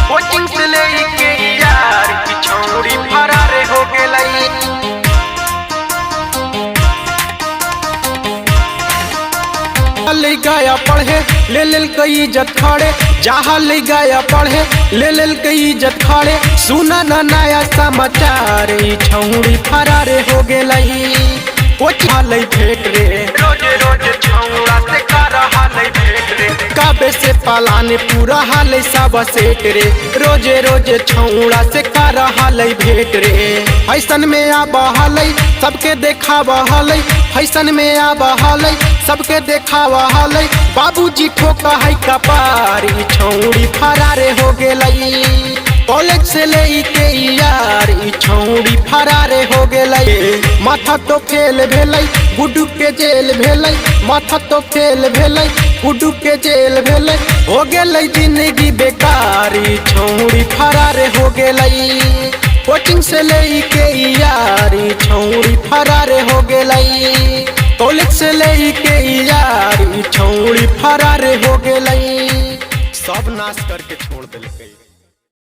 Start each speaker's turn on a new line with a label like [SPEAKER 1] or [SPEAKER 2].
[SPEAKER 1] Coaching से लेके यार की छौड़ी फरार हो गेलई।
[SPEAKER 2] ले गया पढ़े ले लेल कई इज्जत खड़े, जहाँ ले गया पढ़े ले लेल कई इज्जत खड़े। सुना न नया समाचार छौड़ी फरार हो गेलई। कोचिंग भेट रे
[SPEAKER 1] रोज रोज छौड़ा से कर हालै भेट रे।
[SPEAKER 2] काबे से पालाने पूरा हाल सब सेट रे। रोजे रोजे छौड़ा से कर हालै भेट रे। फैशन में आब हालै सबके देखाव हालै, फैशन में आब हालै सबके देखाव हालै। बाबूजी ठोका है कपारी छौड़ी फरार हो गेलई। कॉलेज से लेके यार छौड़ी फरार हो गेलई। माथा तो फेल भेलै गुड्डू के जेल भेलै, माथा तो फेल भेलै गुड्डू के जेल भेलै। हो गेलै जिंदगी बेकारी छौड़ी फरार हो गेलई। कोचिंग से लेके यार छौड़ी फरार हो गेलई। कॉलेज से लेके यार छौड़ी फरार हो गेलई। सब नाश करके छोड़ देलकै।